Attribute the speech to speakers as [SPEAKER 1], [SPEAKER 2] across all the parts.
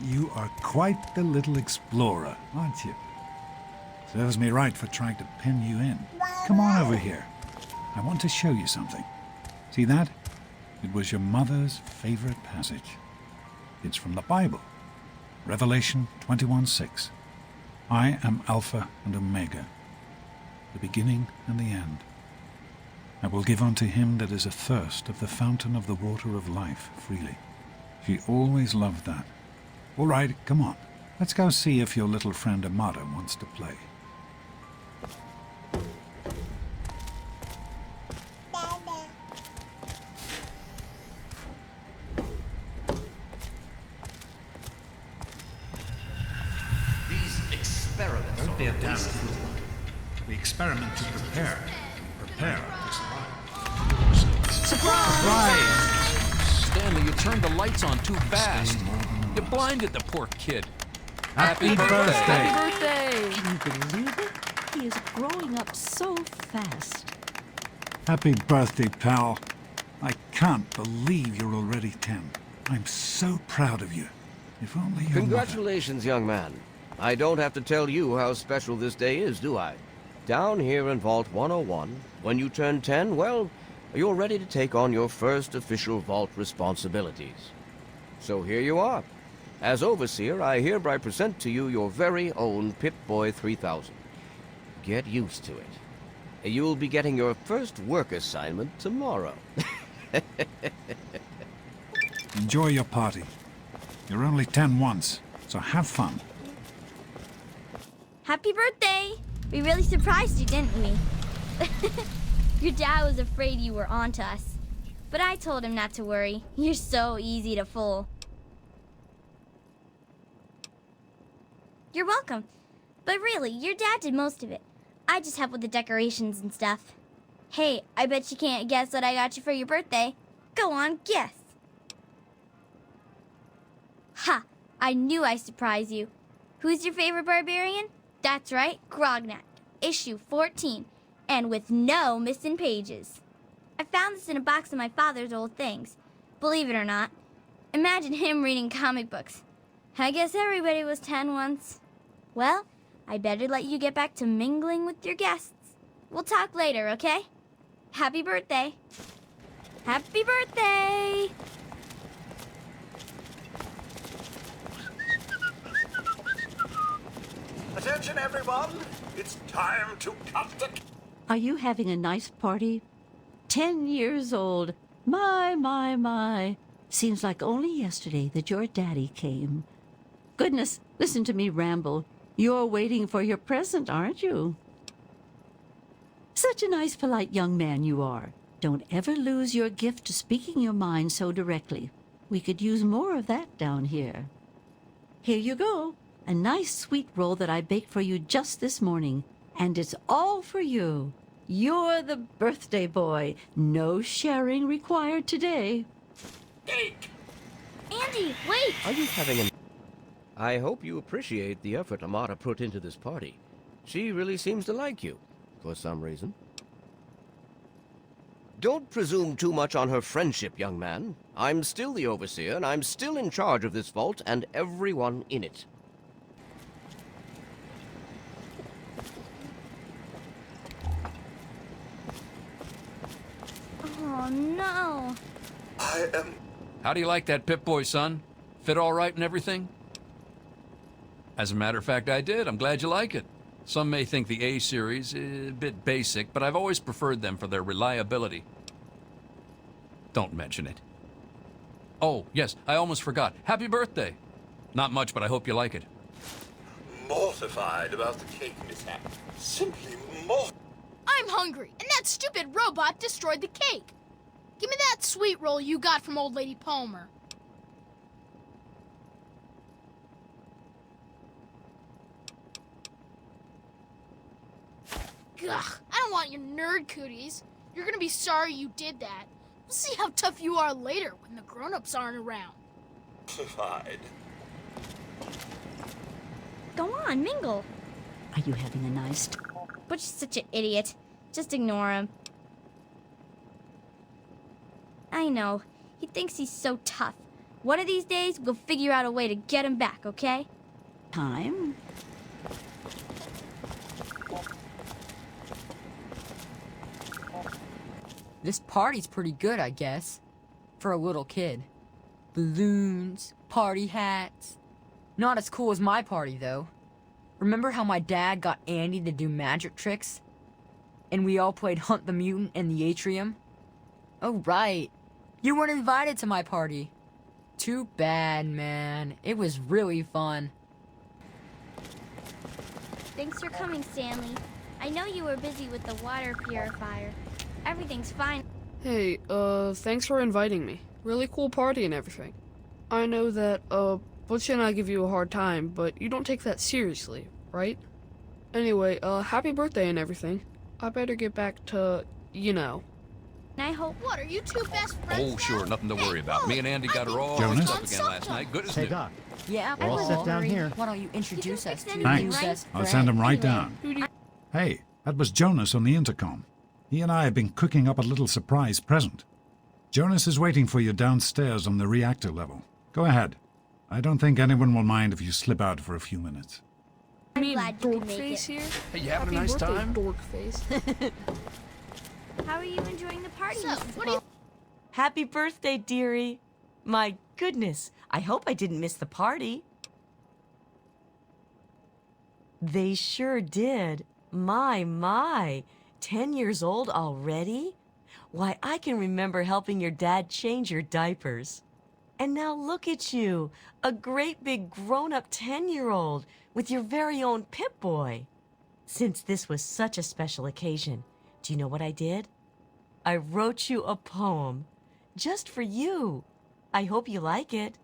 [SPEAKER 1] You are quite the little explorer, aren't you? Serves me right for trying to pin you in. Come on over here. I want to show you something. See that? It was your mother's favorite passage. It's from the Bible. Revelation 21:6. I am Alpha and Omega, the beginning and the end. I will give unto him that is athirst of the fountain of the water of life freely. She always loved that. All right, come on. Let's go see if your little friend Amada wants to play.
[SPEAKER 2] These experiments
[SPEAKER 1] Don't be a damn fool. We experiment to prepare. Prepare to survive.
[SPEAKER 2] Surprise! Stanley, you turned the lights on too fast. You blinded the poor kid.
[SPEAKER 1] Happy birthday!
[SPEAKER 2] Happy birthday!
[SPEAKER 3] Can you believe it? He is growing up so fast.
[SPEAKER 1] Happy birthday, pal. I can't believe you're already 10. I'm so proud of you. If only your
[SPEAKER 4] Congratulations, young man. I don't have to tell you how special this day is, do I? Down here in Vault 101, when you turn 10, well, you're ready to take on your first official Vault responsibilities. So here you are. As Overseer, I hereby present to you your very own Pip-Boy 3000. Get used to it. You'll be getting your first work assignment tomorrow.
[SPEAKER 1] Enjoy your party. You're only 10 once, so have fun.
[SPEAKER 5] Happy birthday! We really surprised you, didn't we? Your dad was afraid you were onto us. But I told him not to worry. You're so easy to fool. You're welcome. But really, your dad did most of it. I just helped with the decorations and stuff. Hey, I bet you can't guess what I got you for your birthday. Go on, guess. Ha! I knew I'd surprise you. Who's your favorite barbarian? That's right, Grognak. Issue 14. And with no missing pages. I found this in a box of my father's old things. Believe it or not. Imagine him reading comic books. I guess everybody was 10 once. Well, I better let you get back to mingling with your guests. We'll talk later, okay? Happy birthday. Happy birthday!
[SPEAKER 6] Attention, everyone! It's time to cut the...
[SPEAKER 3] Are you having a nice party? 10 years old. My. Seems like only yesterday that your daddy came. Goodness, listen to me ramble. You're waiting for your present, aren't you? Such a nice, polite young man you are. Don't ever lose your gift to speaking your mind so directly. We could use more of that down here. Here you go. A nice sweet roll that I baked for you just this morning. And it's all for you. You're the birthday boy. No sharing required today.
[SPEAKER 6] Cake!
[SPEAKER 5] Andy, wait!
[SPEAKER 4] Are you having an... I hope you appreciate the effort Amada put into this party. She really seems to like you, for some reason. Don't presume too much on her friendship, young man. I'm still the Overseer, and I'm still in charge of this vault and everyone in it.
[SPEAKER 5] Oh, no.
[SPEAKER 6] I am...
[SPEAKER 2] How do you like that Pip-Boy, son? Fit all right and everything? As a matter of fact, I did. I'm glad you like it. Some may think the A series is a bit basic, but I've always preferred them for their reliability. Don't mention it. Oh, yes, I almost forgot. Happy birthday! Not much, but I hope you like it.
[SPEAKER 6] mortified about the cake mishap. Simply mortified.
[SPEAKER 7] I'm hungry, and that stupid robot destroyed the cake. Give me that sweet roll you got from Old Lady Palmer. Ugh, I don't want your nerd cooties. You're gonna be sorry you did that. We'll see how tough you are later when the grown-ups aren't around.
[SPEAKER 6] Mortified.
[SPEAKER 5] on, mingle.
[SPEAKER 3] Are you having a nice
[SPEAKER 5] Butch is such an idiot. Just ignore him. I know. He thinks he's so tough. One of these days, we'll figure out a way to get him back, okay?
[SPEAKER 3] time?
[SPEAKER 8] This party's pretty good, I guess. For a little kid. Balloons, party hats. Not as cool as my party, though. Remember how my dad got Andy to do magic tricks? And we all played Hunt the Mutant in the atrium? Oh, right. You weren't invited to my party. Too bad, man. It was really fun.
[SPEAKER 5] Thanks for coming, Stanley. I know you were busy with the water purifier. Everything's fine.
[SPEAKER 9] Hey, thanks for inviting me. Really cool party and everything. I know that, Butch and I give you a hard time, but you don't take that seriously, right? Anyway, happy birthday and everything. I better get back to, you know.
[SPEAKER 5] And I hope...
[SPEAKER 7] What, are you two best friends
[SPEAKER 2] Oh,
[SPEAKER 7] now?
[SPEAKER 2] sure, nothing to worry about. Me and Andy got her all
[SPEAKER 1] Jonas?
[SPEAKER 2] mixed up again last night. Good as
[SPEAKER 10] Hey,
[SPEAKER 2] new.
[SPEAKER 10] Doc.
[SPEAKER 8] Yeah,
[SPEAKER 10] We're all
[SPEAKER 8] well,
[SPEAKER 10] set down here.
[SPEAKER 8] why don't you introduce us to your
[SPEAKER 1] Thanks.
[SPEAKER 8] new best
[SPEAKER 1] I'll
[SPEAKER 8] friend?
[SPEAKER 1] send him right
[SPEAKER 5] Anyway,
[SPEAKER 1] down.
[SPEAKER 9] Who do you...
[SPEAKER 1] Hey, that was Jonas on the intercom. He and I have been cooking up a little surprise present. Jonas is waiting for you downstairs on the reactor level. Go ahead. I don't think anyone will mind if you slip out for a few minutes.
[SPEAKER 5] I'm
[SPEAKER 9] mean
[SPEAKER 5] glad you
[SPEAKER 9] dork
[SPEAKER 5] could make
[SPEAKER 9] face
[SPEAKER 5] it.
[SPEAKER 9] here?
[SPEAKER 2] Hey, you having
[SPEAKER 9] Happy
[SPEAKER 2] a nice
[SPEAKER 9] birthday,
[SPEAKER 2] time?
[SPEAKER 9] dork face.
[SPEAKER 5] How are you enjoying the party,
[SPEAKER 7] So,
[SPEAKER 5] Mrs.
[SPEAKER 7] what do you...
[SPEAKER 5] Paul?
[SPEAKER 11] Happy birthday, dearie. My goodness, I hope I didn't miss the party. They sure did. My. 10 years old already? Why, I can remember helping your dad change your diapers. And now look at you, a great big grown-up 10-year-old with your very own Pip-Boy. Since this was such a special occasion, do you know what I did? I wrote you a poem. Just for you. I hope you like it.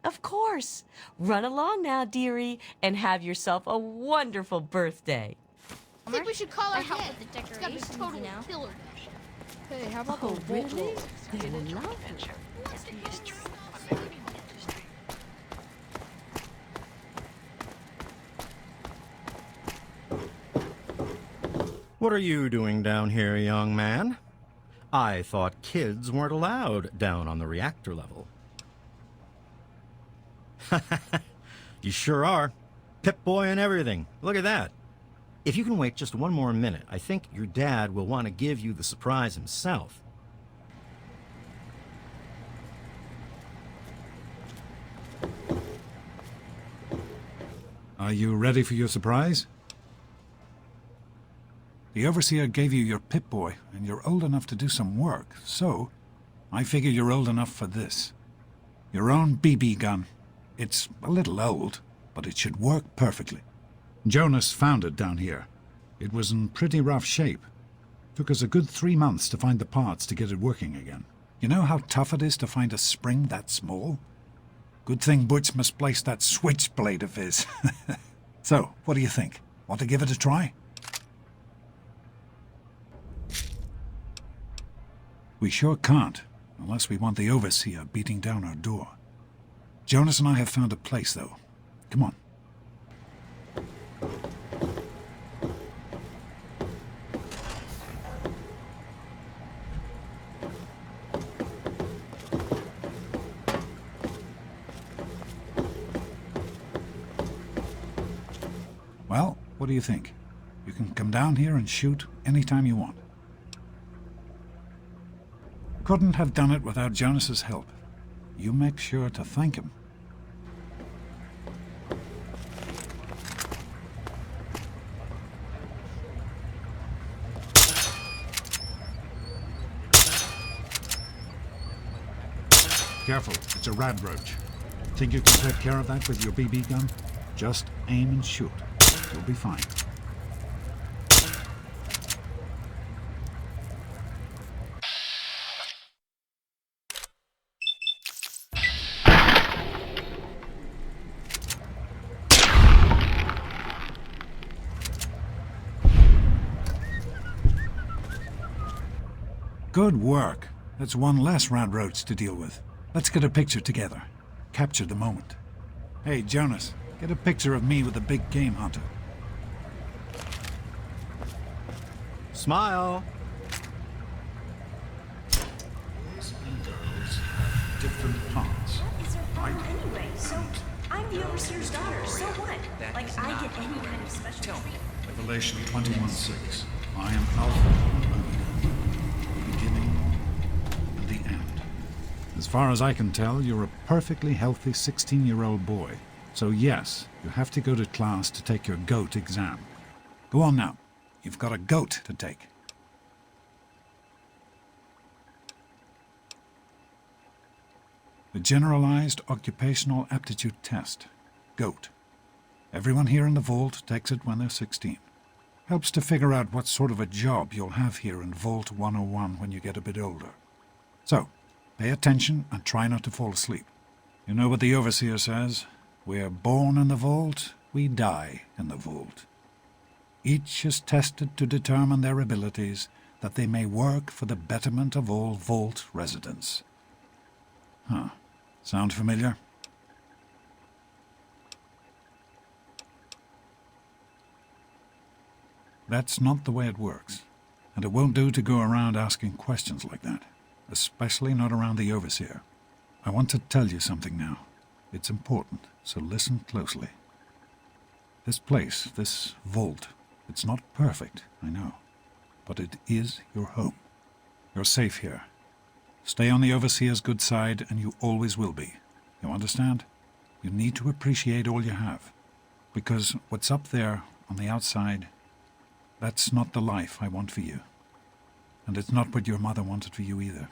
[SPEAKER 11] Of course. Run along now, dearie, and have yourself a wonderful birthday.
[SPEAKER 7] I think we should call
[SPEAKER 5] I
[SPEAKER 7] her
[SPEAKER 5] help
[SPEAKER 7] Head.
[SPEAKER 5] with the
[SPEAKER 7] It's gotta be
[SPEAKER 5] decorations,
[SPEAKER 7] totally
[SPEAKER 5] you know.
[SPEAKER 7] killer.
[SPEAKER 9] Hey, how about
[SPEAKER 3] Oh,
[SPEAKER 9] the Volt
[SPEAKER 3] really?
[SPEAKER 9] Rolls?
[SPEAKER 3] They're lovely.
[SPEAKER 10] What are you doing down here, young man? I thought kids weren't allowed down on the reactor level. You sure are. Pip-Boy and everything. Look at that. If you can wait just one more minute, I think your dad will want to give you the surprise himself.
[SPEAKER 1] Are you ready for your surprise? The Overseer gave you your Pip-Boy, and you're old enough to do some work, so I figure you're old enough for this. Your own BB gun. It's a little old, but it should work perfectly. Jonas found it down here. It was in pretty rough shape. Took us a good 3 months to find the parts to get it working again. You know how tough it is to find a spring that small? Good thing Butch misplaced that switchblade of his. So, what do you think? Want to give it a try? We sure can't, unless we want the Overseer beating down our door. Jonas and I have found a place, though. Come on. Well, what do you think? You can come down here and shoot anytime you want. Couldn't have done it without Jonas's help. You make sure to thank him. Careful, it's a rad roach. Think you can take care of that with your BB gun? Just aim and shoot. You'll be fine. Good work. That's one less rad roach to deal with. Let's get a picture together. Capture the moment. Hey, Jonas, Get a picture of me with the big game hunter.
[SPEAKER 10] Smile.
[SPEAKER 1] Boys and girls have different parts.
[SPEAKER 12] Is there fun anyway? So I'm the overseer's daughter. So what? Like I get any kind of special treatment.
[SPEAKER 1] Revelation 21:6. I am Alpha and Omega, the beginning and the end. As far as I can tell, you're a perfectly healthy 16-year-old boy. So yes, you have to go to class to take your GOAT exam. Go on now. You've got a GOAT to take. The Generalized Occupational Aptitude Test, GOAT. Everyone here in the Vault takes it when they're 16. Helps to figure out what sort of a job you'll have here in Vault 101 when you get a bit older. So, pay attention and try not to fall asleep. You know what the Overseer says? We're born in the Vault, we die in the Vault. Each is tested to determine their abilities, that they may work for the betterment of all Vault residents. Huh. Sound familiar? That's not the way it works, and it won't do to go around asking questions like that, especially not around the Overseer. I want to tell you something now. It's important, so listen closely. This place, this vault, it's not perfect, I know, but it is your home. You're safe here. Stay on the Overseer's good side, and you always will be. You understand? You need to appreciate all you have, because what's up there on the outside, that's not the life I want for you. And it's not what your mother wanted for you either.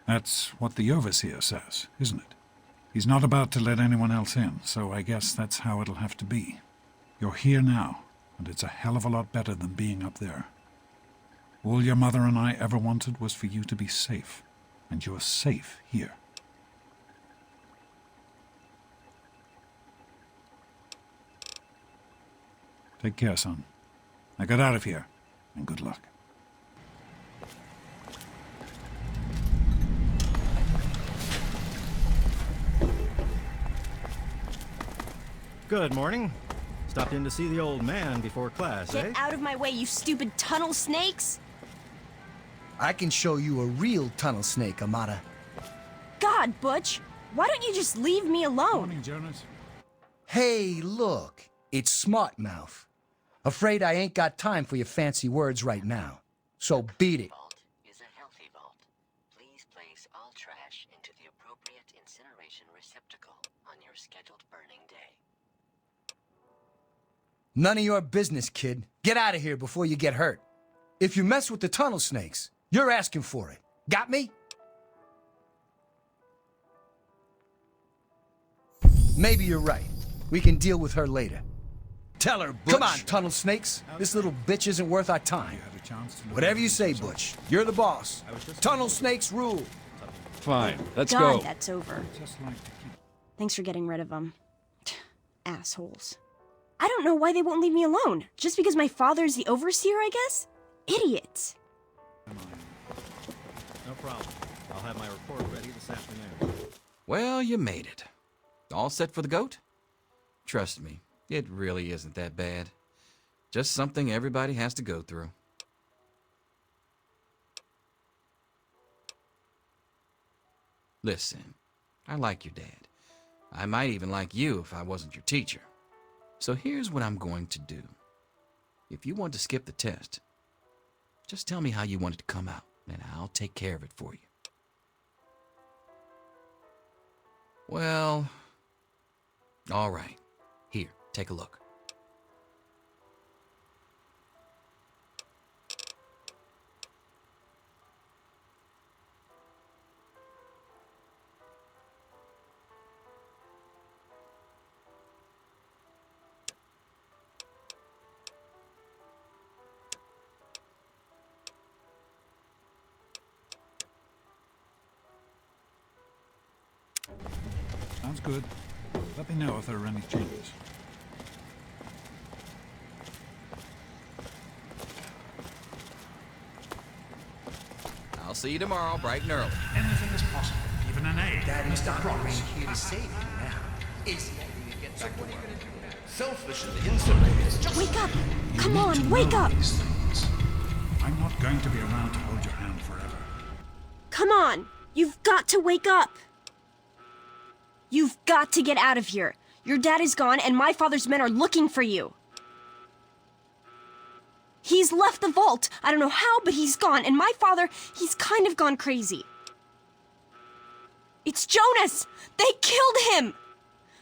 [SPEAKER 1] That's what the Overseer says, isn't it? He's not about to let anyone else in, so I guess that's how it'll have to be. You're here now, and it's a hell of a lot better than being up there. All your mother and I ever wanted was for you to be safe, and you're safe here. Take care, son. Now get out of here, and good luck.
[SPEAKER 10] Good morning. Stopped in to see the old man before class,
[SPEAKER 12] Get
[SPEAKER 10] eh?
[SPEAKER 12] out of my way, you stupid tunnel snakes!
[SPEAKER 13] I can show you a real tunnel snake, Amata.
[SPEAKER 12] God, Butch, why don't you just leave me alone?
[SPEAKER 1] Morning, Jonas.
[SPEAKER 13] Hey, look, it's Smart Mouth. Afraid I ain't got time for your fancy words right now. So beat it.
[SPEAKER 14] Vault is a healthy vault. Please place all trash into the appropriate incineration receptacle on your scheduled burning day.
[SPEAKER 13] None of your business, kid. Get out of here before you get hurt. If you mess with the tunnel snakes, you're asking for it. Got me? Maybe you're right. We can deal with her later.
[SPEAKER 10] Tell her, Butch.
[SPEAKER 13] Come on, tunnel snakes. This little bitch isn't worth our time.
[SPEAKER 1] You had a chance to
[SPEAKER 13] Whatever you say, Butch. You're the boss. Tunnel snakes rule.
[SPEAKER 2] Fine, let's
[SPEAKER 12] God,
[SPEAKER 2] go.
[SPEAKER 12] that's over.
[SPEAKER 1] Just like to keep...
[SPEAKER 12] Thanks for getting rid of them. Assholes. I don't know why they won't leave me alone. Just because my father's the overseer, I guess? Idiots.
[SPEAKER 10] No problem. I'll have my report ready this afternoon.
[SPEAKER 15] Well, you made it. All set for the GOAT? Trust me, it really isn't that bad. Just something everybody has to go through. Listen, I like your dad. I might even like you if I wasn't your teacher. So here's what I'm going to do. If you want to skip the test, just tell me how you want it to come out, and I'll take care of it for you. Well, all right. Here, take a look.
[SPEAKER 1] Sounds good. Let me know if there are any changes.
[SPEAKER 15] I'll see you tomorrow, bright and early.
[SPEAKER 6] Anything is possible.
[SPEAKER 13] Daddy's probably here to save you now. Is
[SPEAKER 6] Selfish and insolent.
[SPEAKER 12] Wake up! Come on, wake up!
[SPEAKER 1] I'm not going to be around to hold your hand forever.
[SPEAKER 12] Come on! You've got to wake up! You've got to get out of here. Your dad is gone, and my father's men are looking for you. He's left the vault. I don't know how, but he's gone. And my father, he's kind of gone crazy. It's Jonas! They killed him!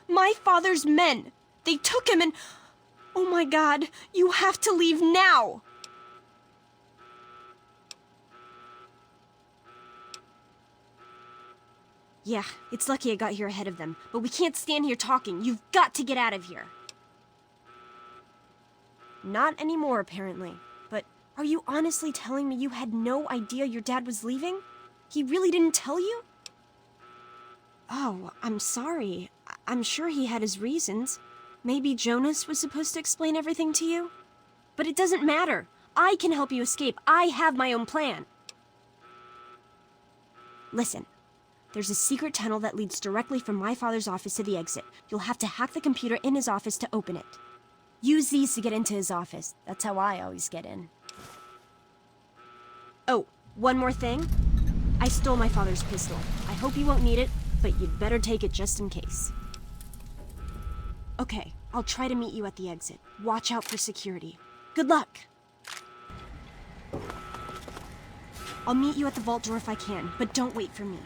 [SPEAKER 12] My father's men. They took him and... Oh my God, you have to leave now! Yeah, it's lucky I got here ahead of them, but we can't stand here talking. You've got to get out of here. Not anymore, apparently. But are you honestly telling me you had no idea your dad was leaving? He really didn't tell you? Oh, I'm sorry. I'm sure he had his reasons. Maybe Jonas was supposed to explain everything to you? But it doesn't matter. I can help you escape. I have my own plan. Listen. There's a secret tunnel that leads directly from my father's office to the exit. You'll have to hack the computer in his office to open it. Use these to get into his office. That's how I always get in. Oh, one more thing. I stole my father's pistol. I hope you won't need it, but you'd better take it just in case. Okay, I'll try to meet you at the exit. Watch out for security. Good luck! I'll meet you at the vault door if I can, but don't wait for me.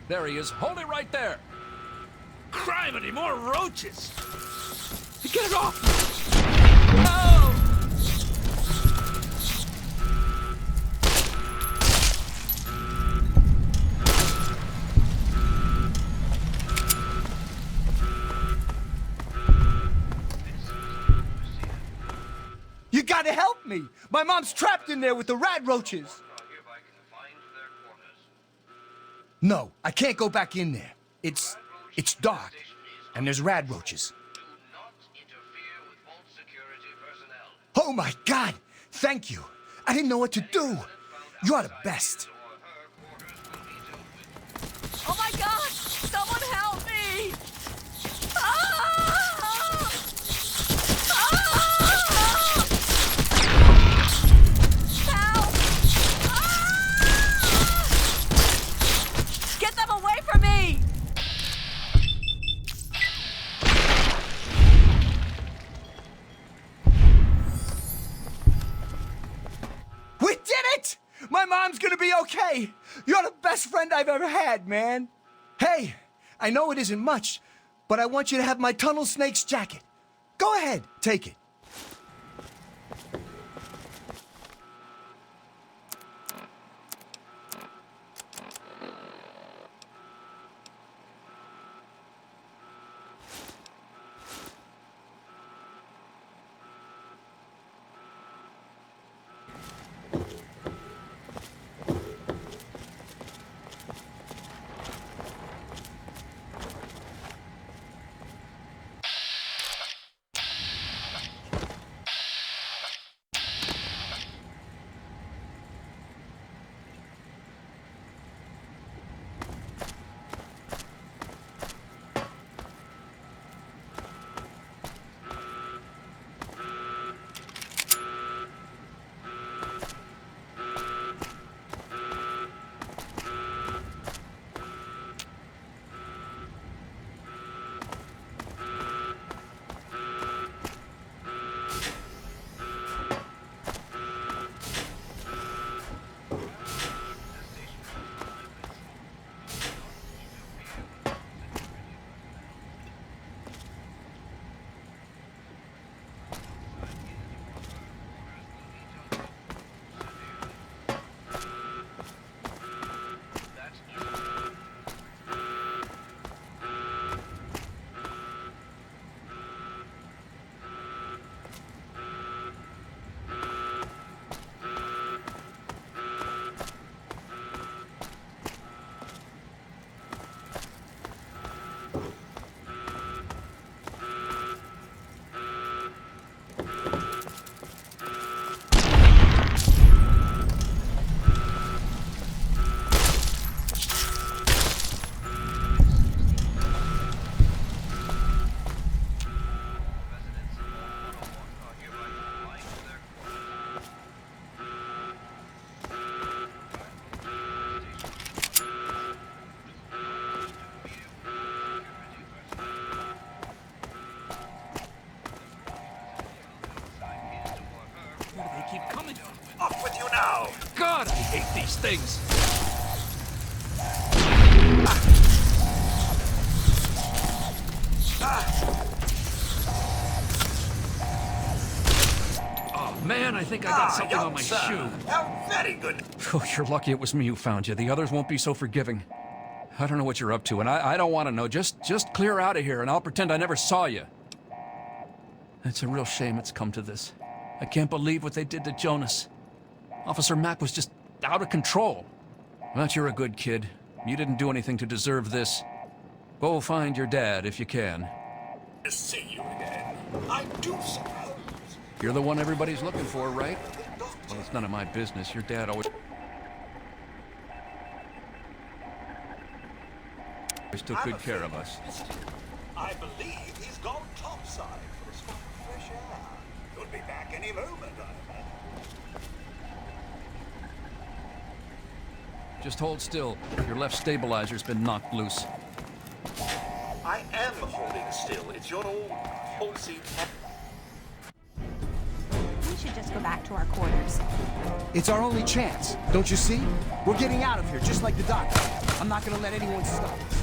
[SPEAKER 2] There he is. Hold it right there.
[SPEAKER 6] Criminy, more roaches!
[SPEAKER 2] Get it off! No!
[SPEAKER 13] You gotta help me! My mom's trapped in there with the rat roaches! No, I can't go back in there. It's dark, and there's rat roaches. Oh my God! Thank you! I didn't know what to do! You're the best!
[SPEAKER 8] Oh my God! Someone help me! Ah! Ah! Help! Ah! Get them away from me!
[SPEAKER 13] We did it! My mom's gonna be okay! You're the best friend I've ever had, man! Hey, I know it isn't much, but I want you to have my Tunnel Snake's jacket. Go ahead, take it.
[SPEAKER 6] Off with you now!
[SPEAKER 2] God, I hate these things! Oh, man, I think I got something on my
[SPEAKER 6] young sir.
[SPEAKER 2] shoe.
[SPEAKER 6] How very good.
[SPEAKER 2] Oh, you're lucky it was me who found you. The others won't be so forgiving. I don't know what you're up to, and I don't want to know. Just clear out of here, and I'll pretend I never saw you. It's a real shame it's come to this. I can't believe what they did to Jonas. Officer Mack was just out of control. But you're a good kid. You didn't do anything to deserve this. Go find your dad if you can.
[SPEAKER 6] See you again. I do suppose.
[SPEAKER 2] You're the one everybody's looking for, right? Well, it's none of my business. Your dad always took good care of us.
[SPEAKER 6] I believe he's gone topside for a spot of fresh air. Could be back any moment, I imagine.
[SPEAKER 2] Just hold still. Your left stabilizer's been knocked loose.
[SPEAKER 6] I am holding still. It's your old policy.
[SPEAKER 16] We should just go back to our quarters.
[SPEAKER 13] It's our only chance, don't you see? We're getting out of here, just like the doctor. I'm not gonna let anyone stop us.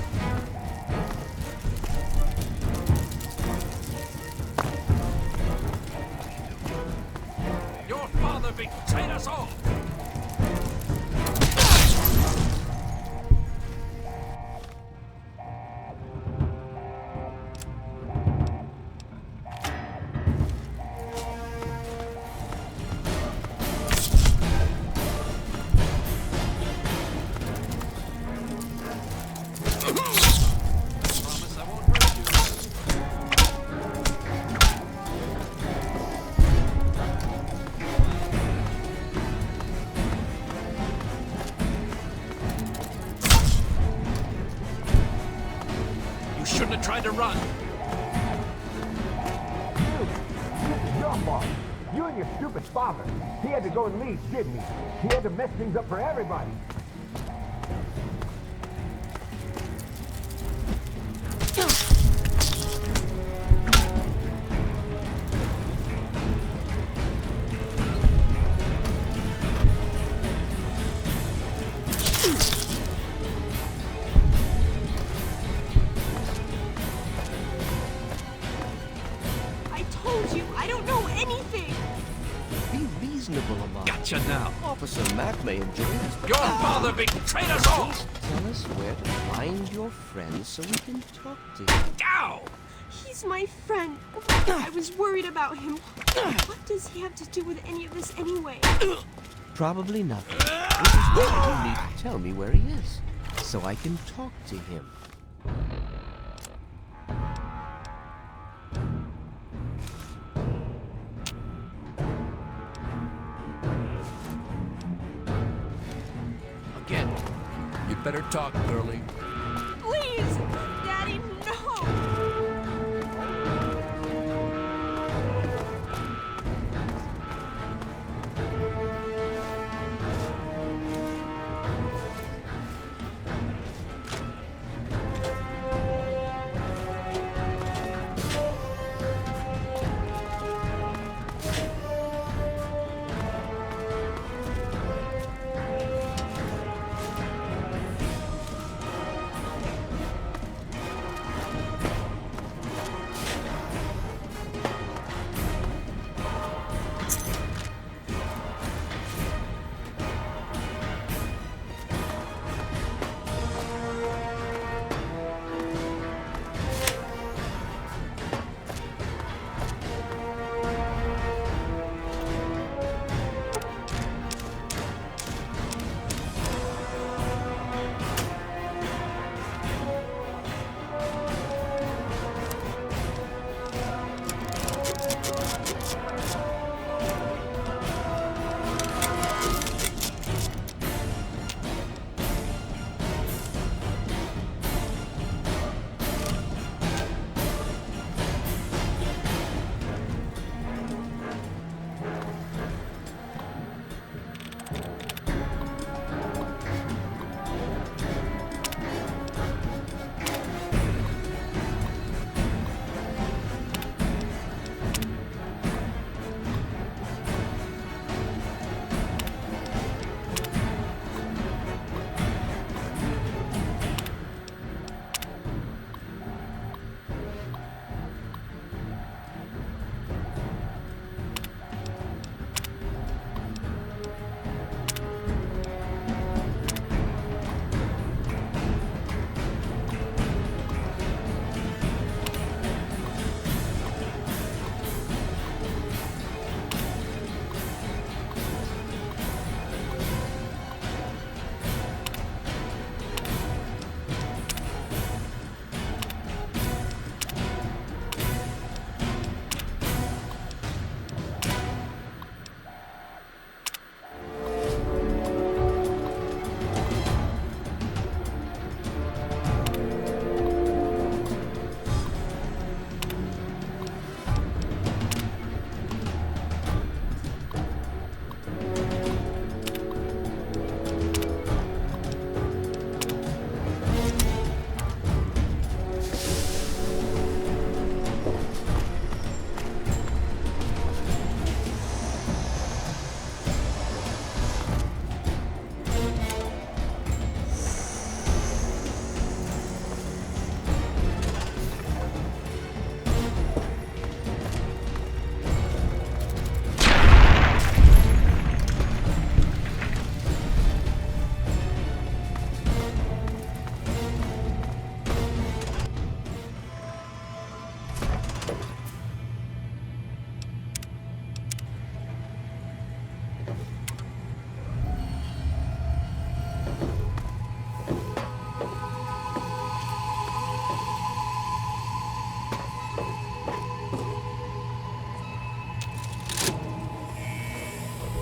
[SPEAKER 2] Your father betrayed us all! Shouldn't have tried to run.
[SPEAKER 17] Your fault. You and your stupid father. He had to go and leave, didn't he? He had to mess things up for everybody.
[SPEAKER 2] Gotcha now.
[SPEAKER 4] Officer Mack may enjoy this, but
[SPEAKER 2] Your father betrayed us all!
[SPEAKER 4] please tell us where to find your friend so we can talk to him.
[SPEAKER 2] Ow!
[SPEAKER 12] He's my friend. I was worried about him. What does he have to do with any of this anyway?
[SPEAKER 4] Probably nothing. Which is why you need to tell me where he is, so I can talk to him.
[SPEAKER 2] Again. You better talk, girlie.
[SPEAKER 12] Please! Daddy, no!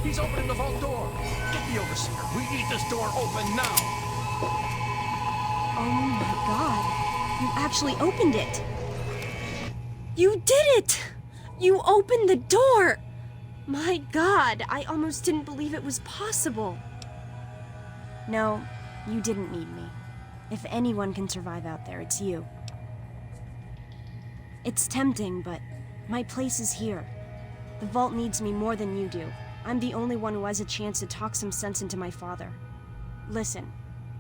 [SPEAKER 2] He's opening the vault door. Get the overseer. We need this door open now.
[SPEAKER 12] Oh my god. You actually opened it. You did it! You opened the door! My god, I almost didn't believe it was possible. No, you didn't need me. If anyone can survive out there, it's you. It's tempting, but my place is here. The vault needs me more than you do. I'm the only one who has a chance to talk some sense into my father. Listen,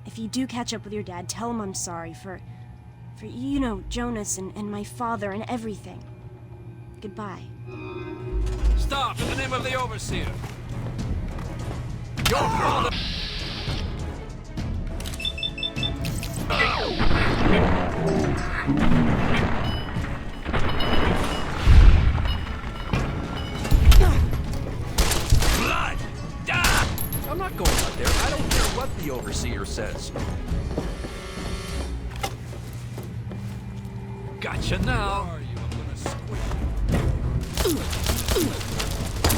[SPEAKER 12] if you do catch up with your dad, tell him I'm sorry for you know, Jonas and my father and everything. Goodbye.
[SPEAKER 2] Stop, in the name of the overseer. Your father... Blood! Ah! I'm not going out there. I don't care what the overseer says. Gotcha now.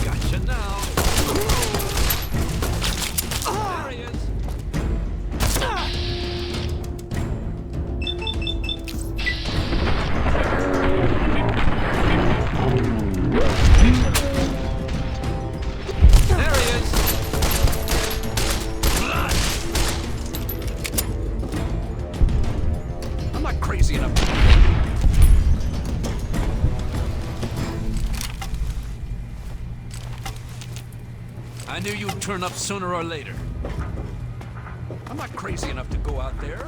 [SPEAKER 2] Gotcha now. There he is. There he is. Blood. I'm not crazy enough. I knew you'd turn up sooner or later. I'm not crazy enough to go out there.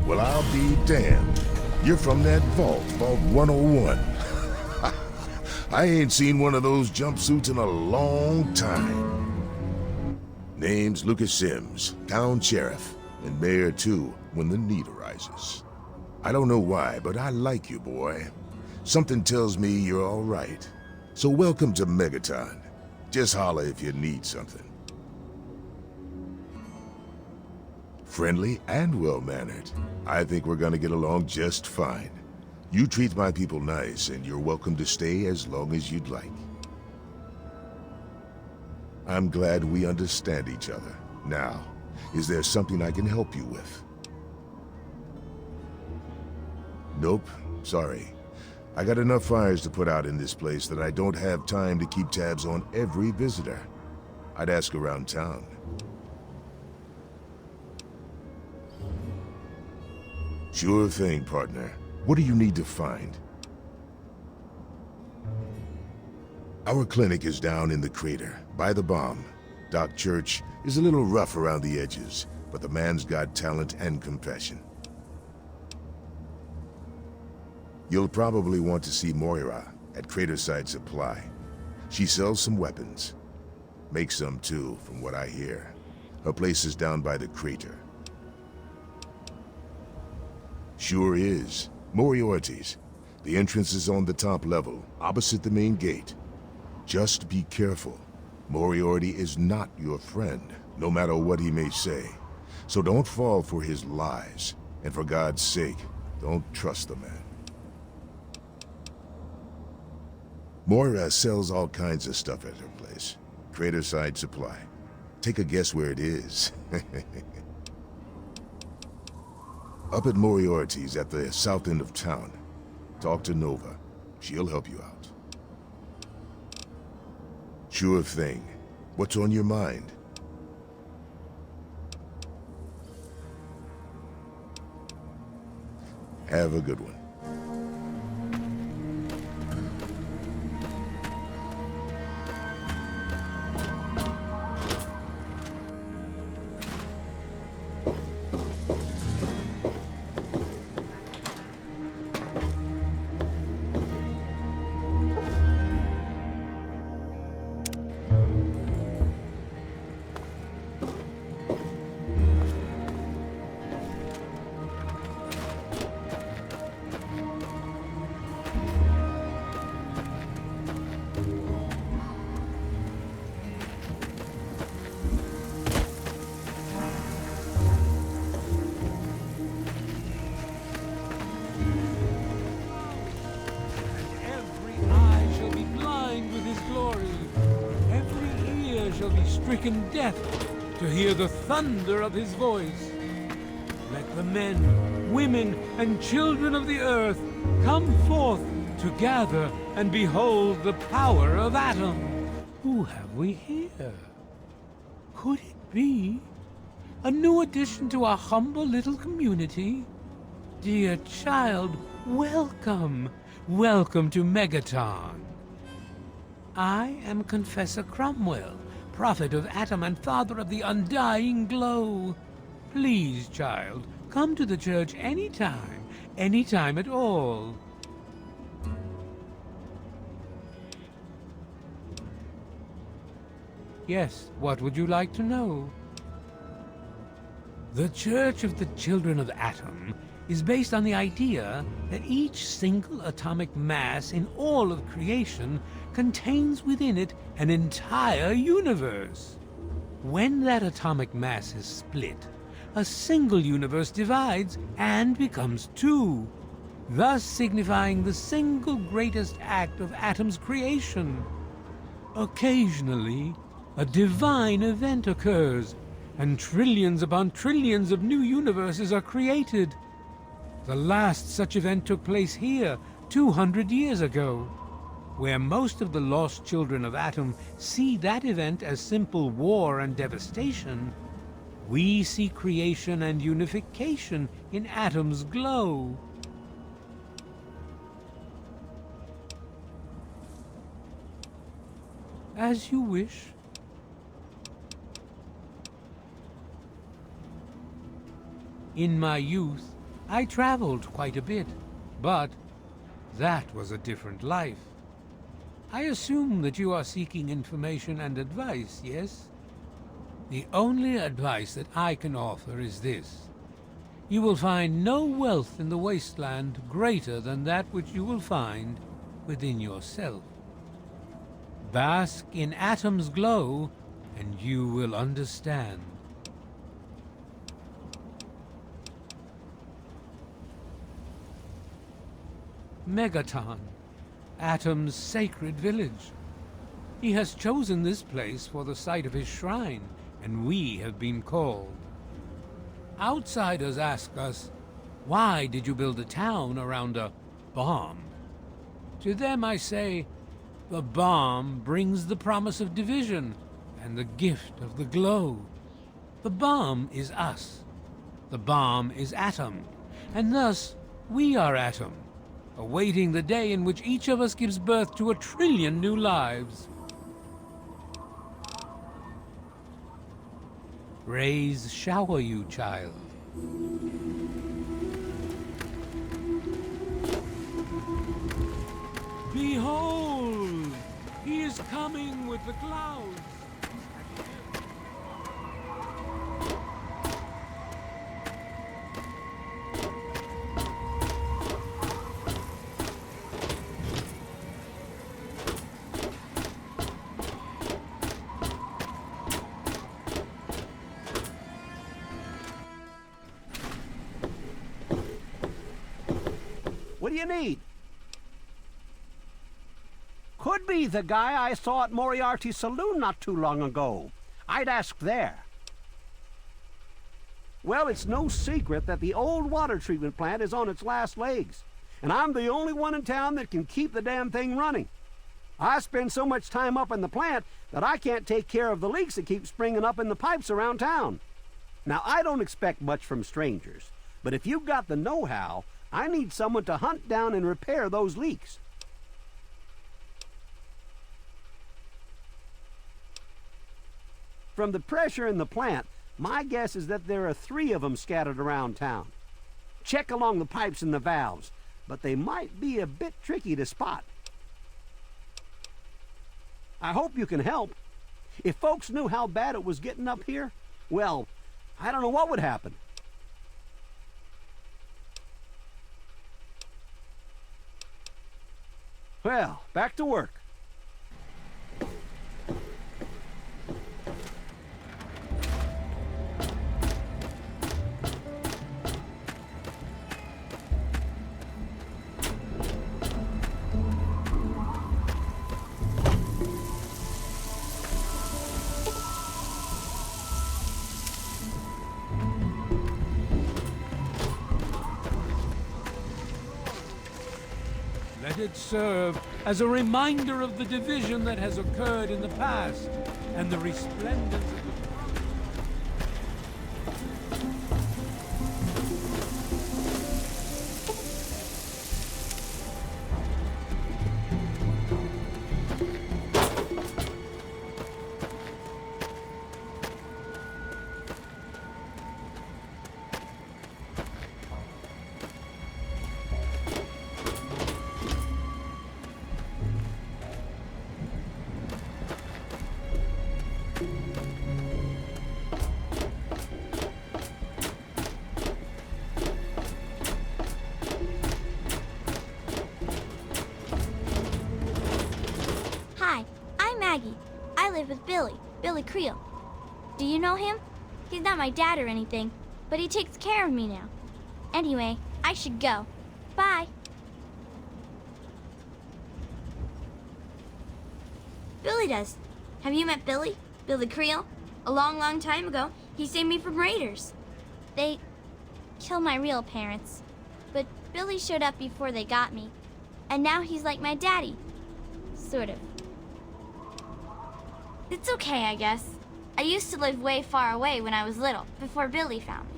[SPEAKER 18] Well, I'll be damned. You're from that vault, Vault 101. I ain't seen one of those jumpsuits in a long time. Name's Lucas Sims, town sheriff, and mayor too, when the need arises. I don't know why, but I like you, boy. Something tells me you're all right. So welcome to Megaton. Just holler if you need something. Friendly and well-mannered. I think we're gonna get along just fine. You treat my people nice, and you're welcome to stay as long as you'd like. I'm glad we understand each other. Now, is there something I can help you with? Nope, sorry. I got enough fires to put out in this place that I don't have time to keep tabs on every visitor. I'd ask around town. Sure thing, partner. What do you need to find? Our clinic is down in the crater, by the bomb. Doc Church is a little rough around the edges, but the man's got talent and compassion. You'll probably want to see Moira at Craterside Supply. She sells some weapons. Makes some too, from what I hear. Her place is down by the crater. Sure is. Moriarty's. The entrance is on the top level, opposite the main gate. Just be careful. Moriarty is not your friend, no matter what he may say. So don't fall for his lies. And for God's sake, don't trust the man. Moira sells all kinds of stuff at her place. Craterside Supply. Take a guess where it is. Up at Moriarty's at the south end of town. Talk to Nova. She'll help you out. Sure thing. What's on your mind? Have a good one.
[SPEAKER 19] Stricken death to hear the thunder of his voice. Let the men, women, and children of the earth come forth to gather and behold the power of Atom. Who have we here? Could it be a new addition to our humble little community? Dear child, welcome. Welcome to Megaton. I am Confessor Cromwell, prophet of Atom and father of the undying glow. Please, child, come to the church anytime at all. Yes, what would you like to know? The Church of the Children of Atom is based on the idea that each single atomic mass in all of creation contains within it an entire universe. When that atomic mass is split, a single universe divides and becomes two, thus signifying the single greatest act of Atom's creation. Occasionally, a divine event occurs, and trillions upon trillions of new universes are created. The last such event took place here 200 years ago. Where most of the lost children of Atom see that event as simple war and devastation, we see creation and unification in Atom's glow. As you wish. In my youth, I traveled quite a bit, but that was a different life. I assume that you are seeking information and advice, yes? The only advice that I can offer is this. You will find no wealth in the wasteland greater than that which you will find within yourself. Bask in Atom's glow, and you will understand. Megaton, Atom's sacred village. He has chosen this place for the site of his shrine, and we have been called. Outsiders ask us, why did you build a town around a bomb? To them I say, the bomb brings the promise of division and the gift of the glow. The bomb is us. The bomb is Atom, and thus we are Atom, awaiting the day in which each of us gives birth to 1 trillion new lives. Rays shower you, child. Behold! He is coming with the clouds!
[SPEAKER 20] What do you need? Could be the guy I saw at Moriarty's saloon not too long ago. I'd ask there. Well, it's no secret that the old water treatment plant is on its last legs, and I'm the only one in town that can keep the damn thing running. I spend so much time up in the plant that I can't take care of the leaks that keep springing up in the pipes around town. Now, I don't expect much from strangers, but if you've got the know-how, I need someone to hunt down and repair those leaks. From the pressure in the plant, my guess is that there are 3 of them scattered around town. Check along the pipes and the valves, but they might be a bit tricky to spot. I hope you can help. If folks knew how bad it was getting up here, well, I don't know what would happen. Well, back to work.
[SPEAKER 19] Let it serve as a reminder of the division that has occurred in the past and the resplendence of the
[SPEAKER 5] Hi, I'm Maggie. I live with Billy Creel. Do you know him? He's not my dad or anything, but he takes care of me now. Anyway, I should go. Bye. Billy does. Have you met Billy? Billy Creel? A long time ago, he saved me from raiders. They killed my real parents, but Billy showed up before they got me, and now he's like my daddy. Sort of. It's okay, I guess. I used to live way far away when I was little, before Billy found me.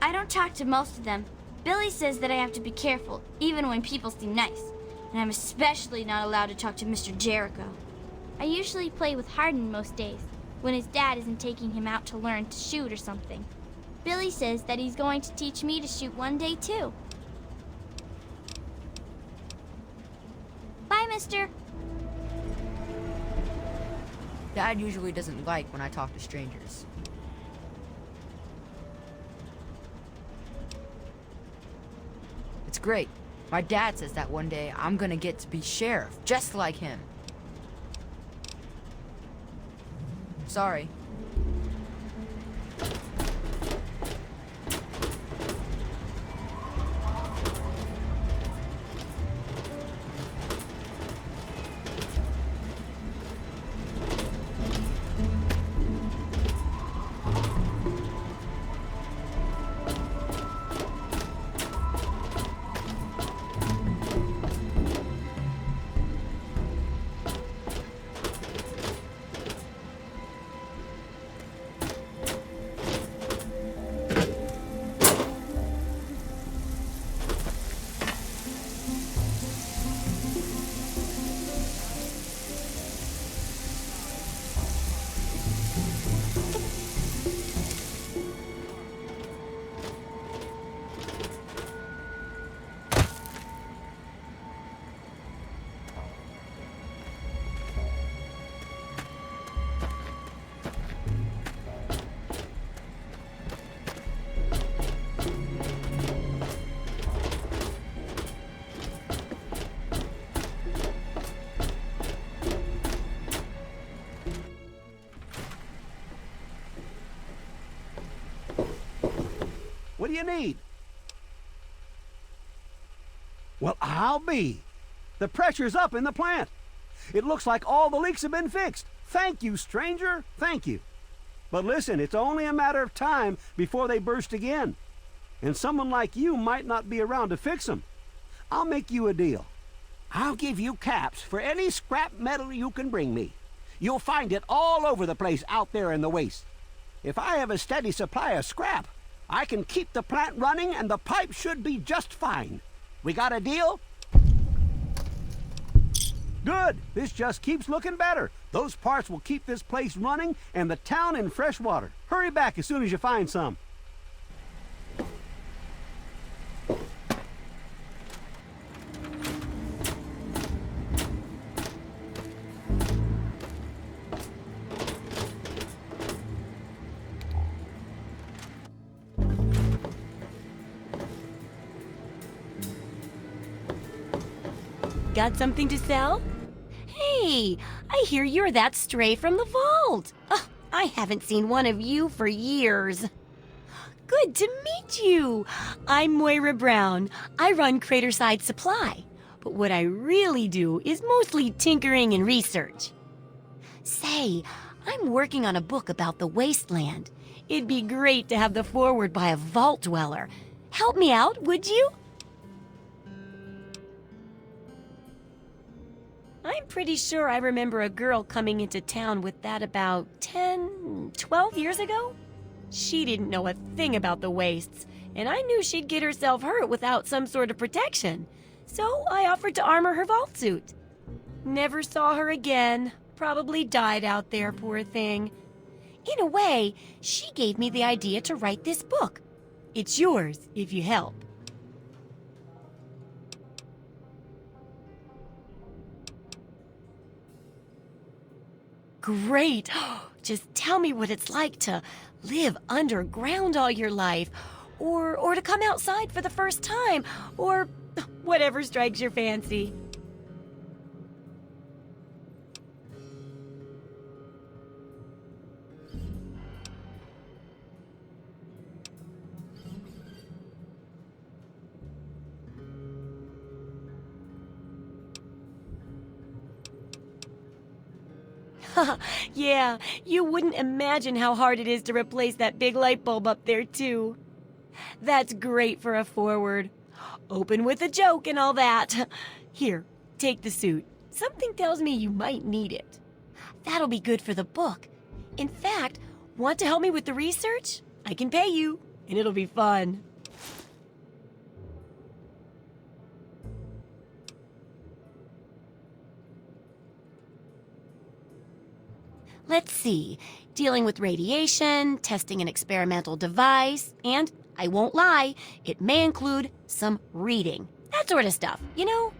[SPEAKER 5] I don't talk to most of them. Billy says that I have to be careful, even when people seem nice. And I'm especially not allowed to talk to Mr. Jericho. I usually play with Hardin most days, when his dad isn't taking him out to learn to shoot or something. Billy says that he's going to teach me to shoot one day too. Bye, mister.
[SPEAKER 8] Dad usually doesn't like when I talk to strangers. It's great. My dad says that one day I'm gonna get to be sheriff, just like him. Sorry.
[SPEAKER 20] What do you need? Well, I'll be. The pressure's up in the plant. It looks like all the leaks have been fixed. Thank you, stranger. Thank you. But listen, it's only a matter of time before they burst again. And someone like you might not be around to fix them. I'll make you a deal. I'll give you caps for any scrap metal you can bring me. You'll find it all over the place out there in the waste. If I have a steady supply of scrap, I can keep the plant running and the pipe should be just fine. We got a deal? Good. This just keeps looking better. Those parts will keep this place running and the town in fresh water. Hurry back as soon as you find some.
[SPEAKER 11] Got something to sell? Hey, I hear you're that stray from the vault. I haven't seen one of you for years. Good to meet you. I'm Moira Brown. I run Craterside Supply. But what I really do is mostly tinkering and research. Say, I'm working on a book about the wasteland. It'd be great to have the foreword by a vault dweller. Help me out, would you? I'm pretty sure I remember a girl coming into town with that about 10, 12 years ago. She didn't know a thing about the wastes, and I knew she'd get herself hurt without some sort of protection. So I offered to armor her vault suit. Never saw her again. Probably died out there, poor thing. In a way, she gave me the idea to write this book. It's yours if you help. Great! Just tell me what it's like to live underground all your life, or to come outside for the first time, or whatever strikes your fancy. Yeah, you wouldn't imagine how hard it is to replace that big light bulb up there, too. That's great for a forward. Open with a joke and all that. Here, take the suit. Something tells me you might need it. That'll be good for the book. In fact, want to help me with the research? I can pay you, and it'll be fun. Let's see.
[SPEAKER 21] dealing with radiation, testing an experimental device, and, I won't lie, it may include some reading. That sort of stuff, you know?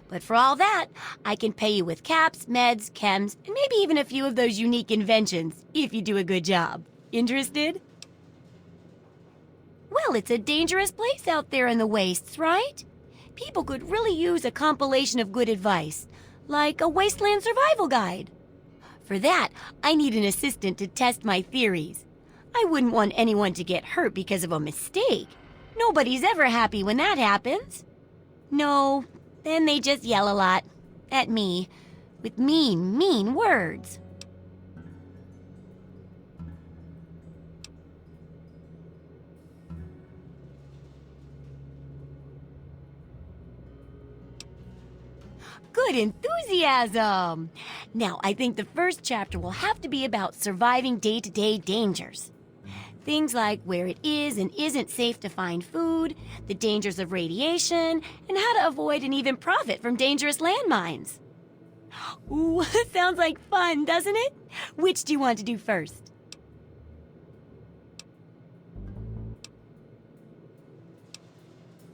[SPEAKER 21] But for all that, I can pay you with caps, meds, chems, and maybe even a few of those unique inventions, if you do a good job. Interested? Well, it's a dangerous place out there in the wastes, right? People could really use a compilation of good advice, like a wasteland survival guide. For that, I need an assistant to test my theories. I wouldn't want anyone to get hurt because of a mistake. Nobody's ever happy when that happens. No, then they just yell a lot. At me. With mean, mean words. Good enthusiasm! Now, I think the first chapter will have to be about surviving day-to-day dangers. Things like where it is and isn't safe to find food, the dangers of radiation, and how to avoid and even profit from dangerous landmines. Ooh, sounds like fun, doesn't it? Which do you want to do first?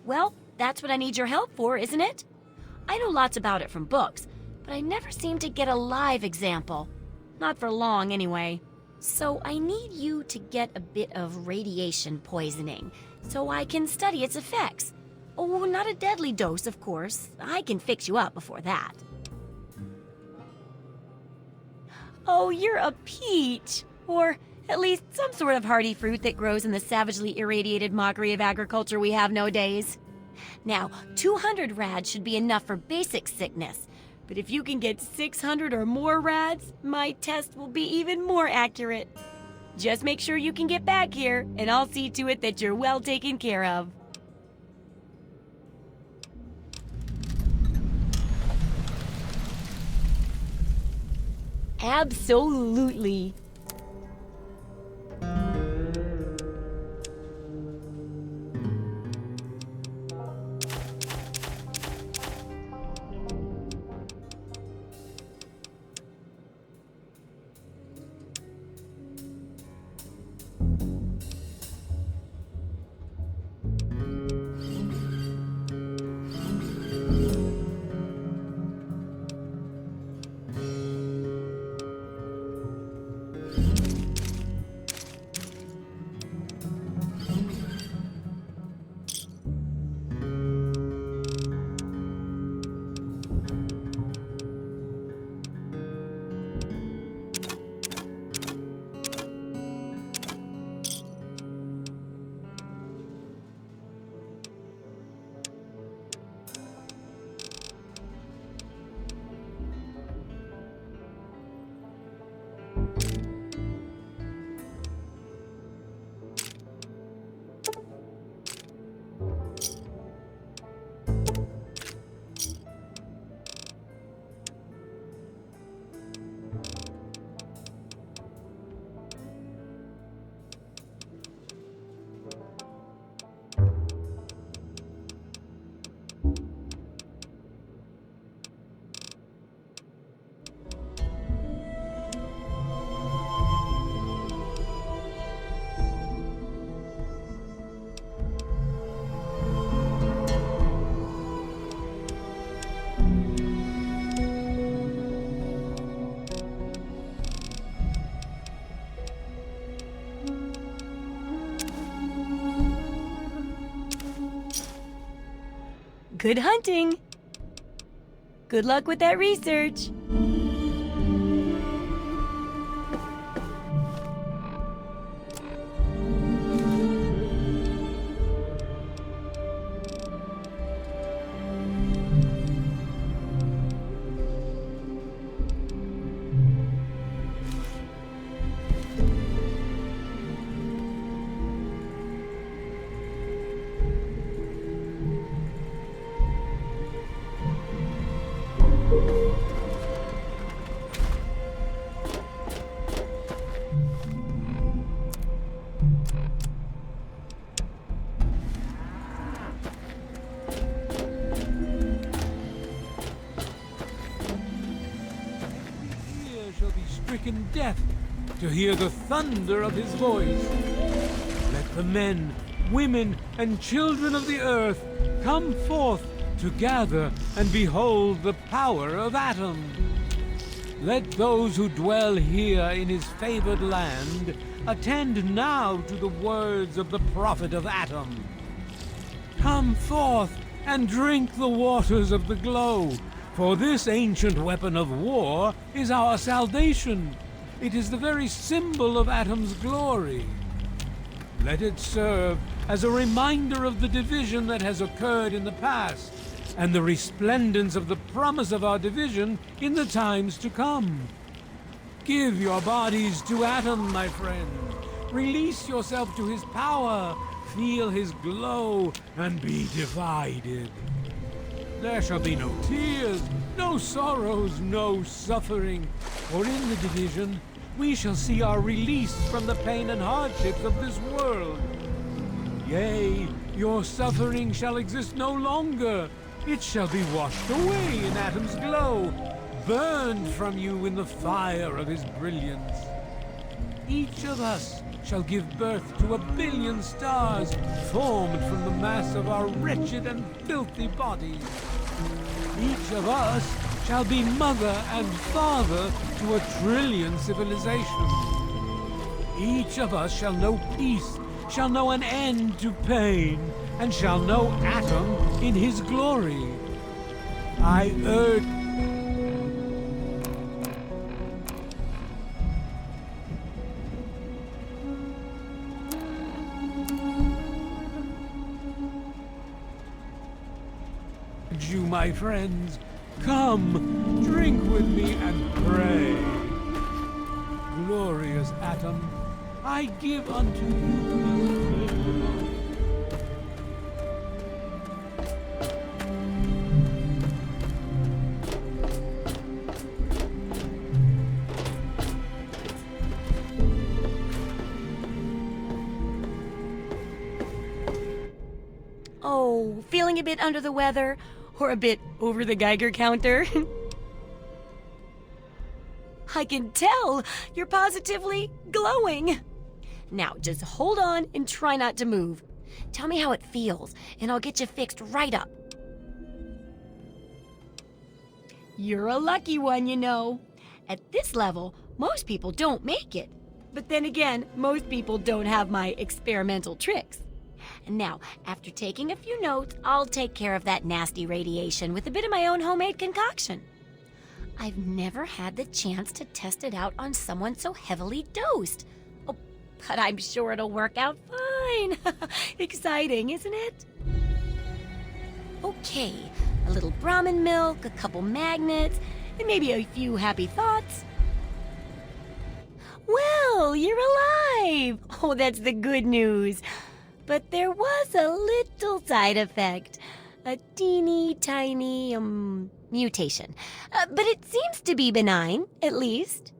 [SPEAKER 21] Well, that's what I need your help for, isn't it? I know lots about it from books, but I never seem to get a live example. Not for long, anyway. So I need you to get a bit of radiation poisoning, so I can study its effects. Oh, not a deadly dose, of course. I can fix you up before that. Oh, you're a peach! Or at least some sort of hardy fruit that grows in the savagely irradiated mockery of agriculture we have nowadays. Now, 200 rads should be enough for basic sickness, but if you can get 600 or more rads, my test will be even more accurate. Just make sure you can get back here, and I'll see to it that you're well taken care of. Absolutely. Good hunting! Good luck with that research!
[SPEAKER 19] Here shall be stricken death to hear the thunder of his voice. Let the men, women, and children of the earth come forth to gather and behold the power of Atom. Let those who dwell here in his favored land attend now to the words of the prophet of Atom. Come forth and drink the waters of the glow, for this ancient weapon of war is our salvation. It is the very symbol of Atom's glory. Let it serve as a reminder of the division that has occurred in the past, and the resplendence of the promise of our division in the times to come. Give your bodies to Atom, my friend. Release yourself to his power. Feel his glow and be divided. There shall be no tears, no sorrows, no suffering, for in the division we shall see our release from the pain and hardships of this world. Yea, your suffering shall exist no longer. It shall be washed away in Atom's glow, burned from you in the fire of his brilliance. Each of us shall give birth to 1 billion stars formed from the mass of our wretched and filthy bodies. Each of us shall be mother and father to 1 trillion civilizations. Each of us shall know peace, shall know an end to pain, and shall know Atom in his glory. I urge you, my friends, come, drink with me and pray. Glorious Atom, I give unto you this blood.
[SPEAKER 21] Oh, feeling a bit under the weather? Or a bit over the Geiger counter? I can tell you're positively glowing. Now, just hold on and try not to move. Tell me how it feels, and I'll get you fixed right up. You're a lucky one, you know. At this level, most people don't make it. But then again, most people don't have my experimental tricks. And now, after taking a few notes, I'll take care of that nasty radiation with a bit of my own homemade concoction. I've never had the chance to test it out on someone so heavily dosed. Oh, but I'm sure it'll work out fine. Exciting, isn't it? Okay, a little Brahmin milk, a couple magnets, and maybe a few happy thoughts. Well, you're alive! Oh, that's the good news. But there was a little side effect. A teeny tiny, mutation. But it seems to be benign, at least.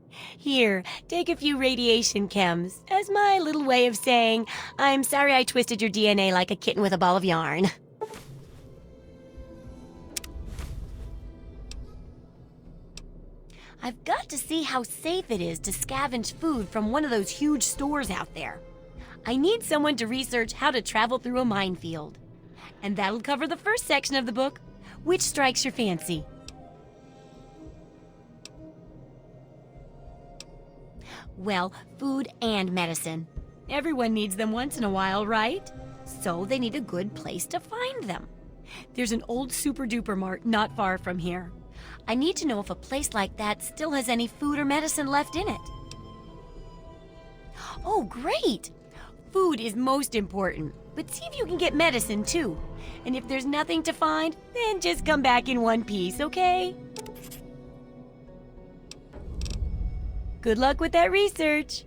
[SPEAKER 21] Here, take a few radiation chems as my little way of saying, I'm sorry I twisted your DNA like a kitten with a ball of yarn. I've got to see how safe it is to scavenge food from one of those huge stores out there. I need someone to research how to travel through a minefield. And that'll cover the first section of the book. Which strikes your fancy? Well, food and medicine. Everyone needs them once in a while, right? So they need a good place to find them. There's an old super-duper mart not far from here. I need to know if a place like that still has any food or medicine left in it. Oh, great! Food is most important, but see if you can get medicine too. And if there's nothing to find, then just come back in one piece, okay? Good luck with that research.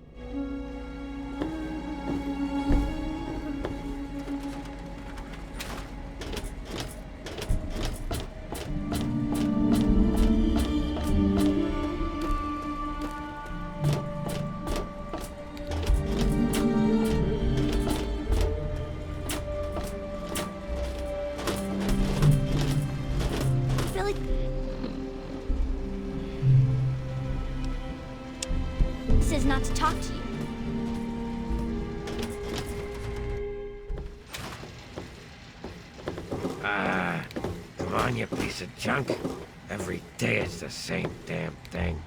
[SPEAKER 7] Ah, come on, you piece of junk. Every day it's the same damn thing.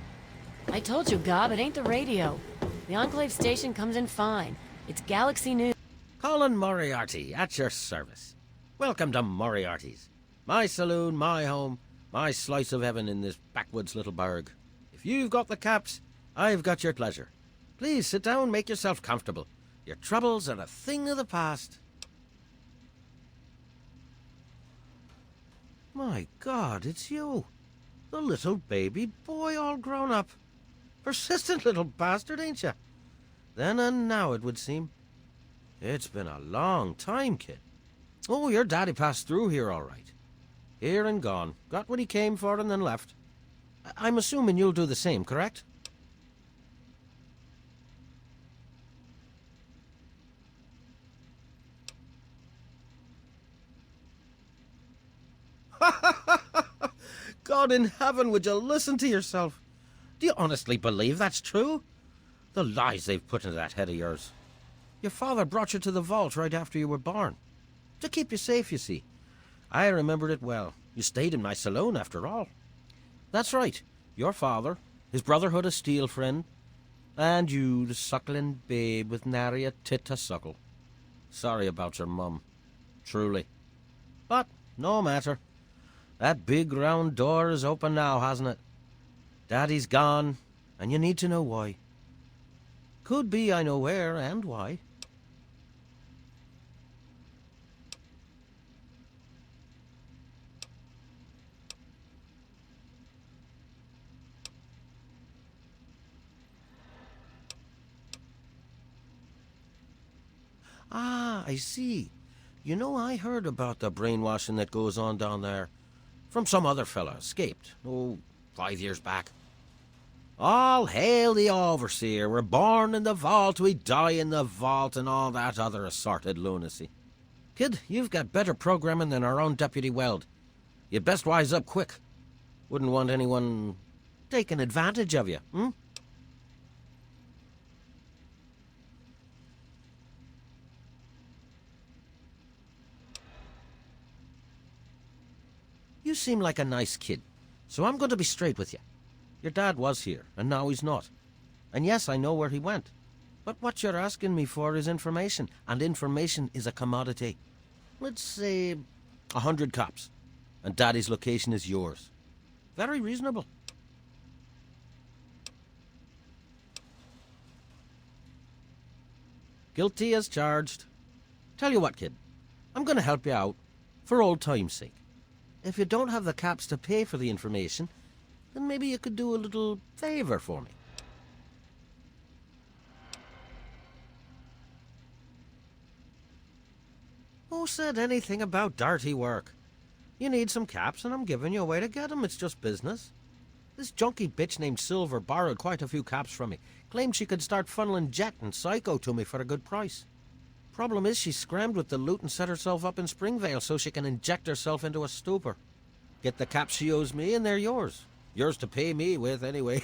[SPEAKER 11] I told you, Gob, it ain't the radio. The Enclave station comes in fine. It's Galaxy News.
[SPEAKER 22] Colin Moriarty, at your service. Welcome to Moriarty's. My saloon, my home, my slice of heaven in this backwoods little burg. If you've got the caps, I've got your pleasure. Please sit down, make yourself comfortable. Your troubles are a thing of the past. My God, it's you. The little baby boy all grown up. Persistent little bastard, ain't you? Then and now, it would seem. It's been a long time, kid. Oh, your daddy passed through here all right. Here and gone. Got what he came for and then left. I'm assuming you'll do the same, correct? God in heaven, would you listen to yourself? Do you honestly believe that's true? The lies they've put into that head of yours. Your father brought you to the vault right after you were born. To keep you safe, you see. I remembered it well. You stayed in my saloon, after all. That's right. Your father, his Brotherhood of Steel friend, and you, the suckling babe with nary a tit to suckle. Sorry about your mum. Truly. But no matter. That big round door is open now, hasn't it? Daddy's gone, and you need to know why. Could be I know where and why. Ah, I see. You know, I heard about the brainwashing that goes on down there. From some other fella, escaped. 5 years back. All hail the overseer. We're born in the vault, we die in the vault, and all that other assorted lunacy. Kid, you've got better programming than our own Deputy Weld. You'd best wise up quick. Wouldn't want anyone taking advantage of you, hmm? You seem like a nice kid, so I'm going to be straight with you. Your dad was here, and now he's not. And yes, I know where he went. But what you're asking me for is information, and information is a commodity. Let's say 100 cops, and Daddy's location is yours. Very reasonable. Guilty as charged. Tell you what, kid, I'm going to help you out, for old time's sake. If you don't have the caps to pay for the information, then maybe you could do a little favor for me. Who said anything about dirty work? You need some caps, and I'm giving you a way to get 'em. It's just business. This junky bitch named Silver borrowed quite a few caps from me. Claimed she could start funneling Jet and Psycho to me for a good price. Problem is, she scrammed with the loot and set herself up in Springvale so she can inject herself into a stupor. Get the caps she owes me, and they're yours. Yours to pay me with, anyway.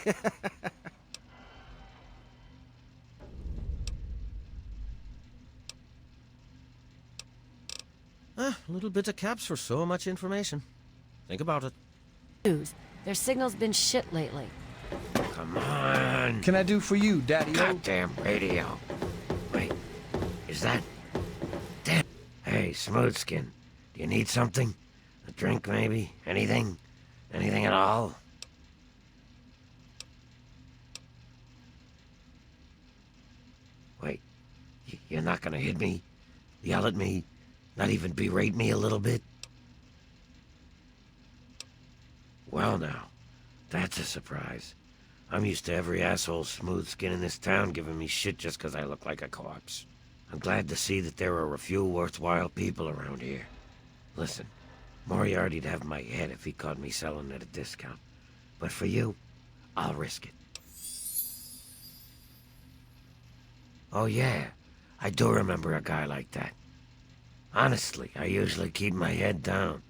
[SPEAKER 22] A little bit of caps for so much information. Think about it.
[SPEAKER 11] News. Their signal's been shit lately.
[SPEAKER 7] Come on.
[SPEAKER 13] Can I do for you, Daddy?
[SPEAKER 7] Goddamn radio. Wait, is that... Damn. Hey, Smoothskin, do you need something? A drink, maybe? Anything? Anything at all? Wait, you're not gonna hit me? Yell at me? Not even berate me a little bit? Well now, that's a surprise. I'm used to every asshole Smoothskin in this town giving me shit just 'cause I look like a corpse. I'm glad to see that there are a few worthwhile people around here. Listen, Moriarty'd have my head if he caught me selling at a discount. But for you, I'll risk it. Oh yeah, I do remember a guy like that. Honestly, I usually keep my head down.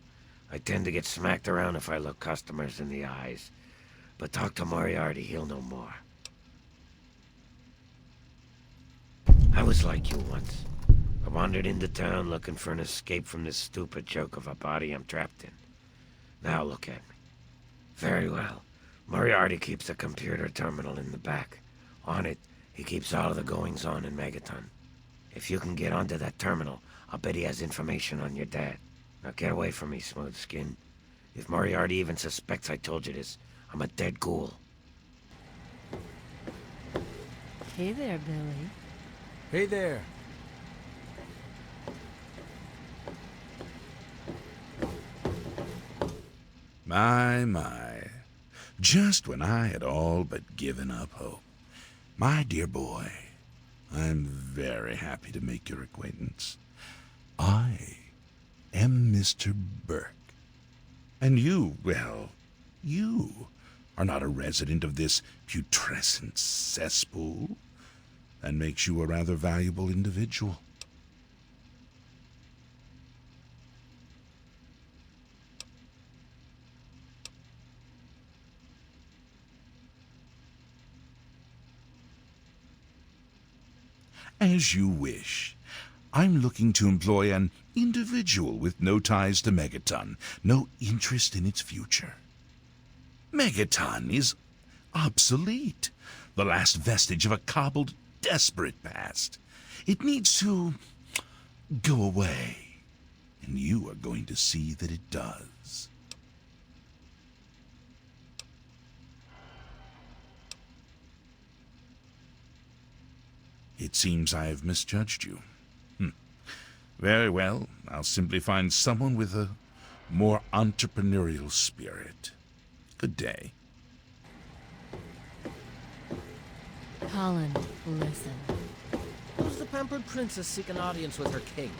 [SPEAKER 7] I tend to get smacked around if I look customers in the eyes. But talk to Moriarty, he'll know more. I was like you once. I wandered into town looking for an escape from this stupid joke of a body I'm trapped in. Now look at me. Very well. Moriarty keeps a computer terminal in the back. On it, he keeps all of the goings-on in Megaton. If you can get onto that terminal, I'll bet he has information on your dad. Now get away from me, Smooth Skin. If Moriarty even suspects I told you this, I'm a dead ghoul.
[SPEAKER 11] Hey there, Billy.
[SPEAKER 19] Hey there.
[SPEAKER 18] My. Just when I had all but given up hope. My dear boy, I'm very happy to make your acquaintance. I am Mr. Burke. And you, well, you are not a resident of this putrescent cesspool. That makes you a rather valuable individual. As you wish. I'm looking to employ an individual with no ties to Megaton, no interest in its future. Megaton is obsolete, the last vestige of a cobbled, desperate past. It needs to go away, and you are going to see that it does. It seems I have misjudged you. Very well, I'll simply find someone with a more entrepreneurial spirit. Good day.
[SPEAKER 11] Colin, listen.
[SPEAKER 22] Who's the pampered princess seek an audience with her king?